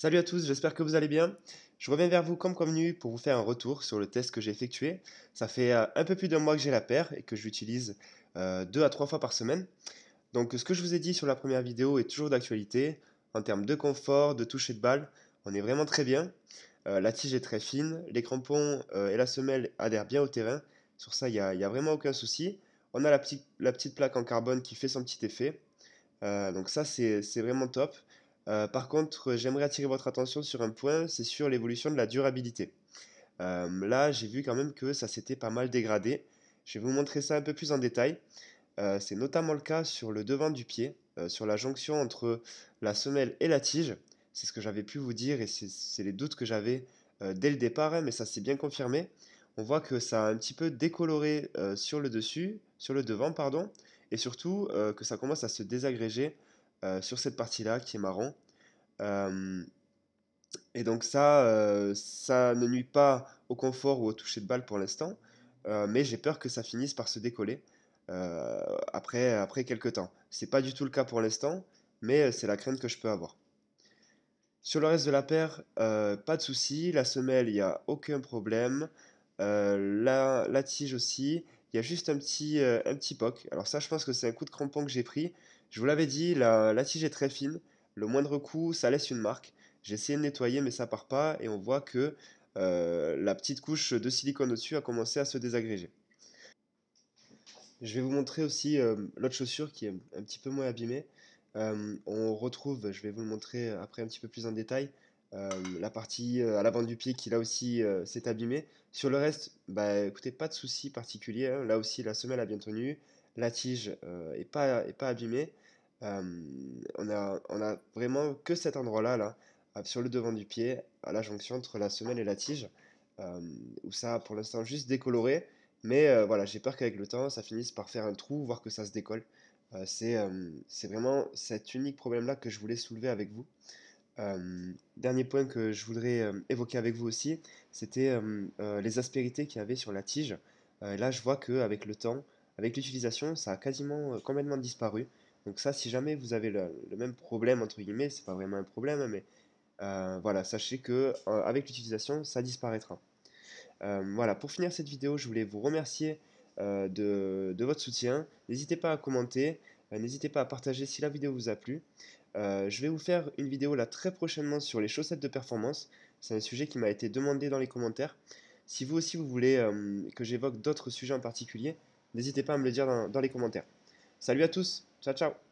Salut à tous, j'espère que vous allez bien. Je reviens vers vous comme convenu pour vous faire un retour sur le test que j'ai effectué. Ça fait un peu plus d'un mois que j'ai la paire et que je l'utilise 2 à 3 fois par semaine. Donc ce que je vous ai dit sur la première vidéo est toujours d'actualité. En termes de confort, de toucher de balle, on est vraiment très bien. La tige est très fine, les crampons et la semelle adhèrent bien au terrain. Sur ça, il y a vraiment aucun souci. On a la petite plaque en carbone qui fait son petit effet. Donc ça, c'est vraiment top. Par contre, j'aimerais attirer votre attention sur un point, c'est sur l'évolution de la durabilité. Là, j'ai vu quand même que ça s'était pas mal dégradé. Je vais vous montrer ça un peu plus en détail. C'est notamment le cas sur le devant du pied, sur la jonction entre la semelle et la tige. C'est ce que j'avais pu vous dire et c'est les doutes que j'avais dès le départ, hein, mais ça s'est bien confirmé. On voit que ça a un petit peu décoloré sur le dessus, sur le devant, pardon, et surtout que ça commence à se désagréger sur cette partie-là qui est marron. Euh, et donc ça ne nuit pas au confort ou au toucher de balle pour l'instant, mais j'ai peur que ça finisse par se décoller après quelques temps. C'est pas du tout le cas pour l'instant, mais c'est la crainte que je peux avoir. Sur le reste de la paire, pas de souci. La semelle, il n'y a aucun problème. La tige aussi. Il y a juste un petit poc. Alors ça, je pense que c'est un coup de crampon que j'ai pris. Je vous l'avais dit, la tige est très fine. Le moindre coup, ça laisse une marque. J'ai essayé de nettoyer, mais ça part pas. Et on voit que la petite couche de silicone au-dessus a commencé à se désagréger. Je vais vous montrer aussi l'autre chaussure qui est un petit peu moins abîmée. On retrouve, je vais vous le montrer après un petit peu plus en détail, la partie à l'avant du pied qui là aussi s'est abîmée. Sur le reste, bah écoutez, pas de souci particulier, hein. Là aussi, la semelle a bien tenu, la tige est pas abîmée. Euh, on a vraiment que cet endroit-là, là, sur le devant du pied, à la jonction entre la semelle et la tige, euh, où ça a pour l'instant juste décoloré. Mais voilà, j'ai peur qu'avec le temps, ça finisse par faire un trou, voire que ça se décolle. C'est vraiment cet unique problème-là que je voulais soulever avec vous. Dernier point que je voudrais évoquer avec vous aussi, c'était les aspérités qu'il y avait sur la tige. Là, je vois qu'avec le temps, avec l'utilisation, ça a quasiment complètement disparu. Donc ça, si jamais vous avez le même problème, entre guillemets, c'est pas vraiment un problème, hein, mais voilà, sachez que avec l'utilisation, ça disparaîtra. Voilà, pour finir cette vidéo, je voulais vous remercier de votre soutien. N'hésitez pas à commenter, n'hésitez pas à partager si la vidéo vous a plu. Je vais vous faire une vidéo là très prochainement sur les chaussettes de performance. C'est un sujet qui m'a été demandé dans les commentaires. Si vous aussi vous voulez que j'évoque d'autres sujets en particulier, n'hésitez pas à me le dire dans les commentaires. Salut à tous, ciao ciao.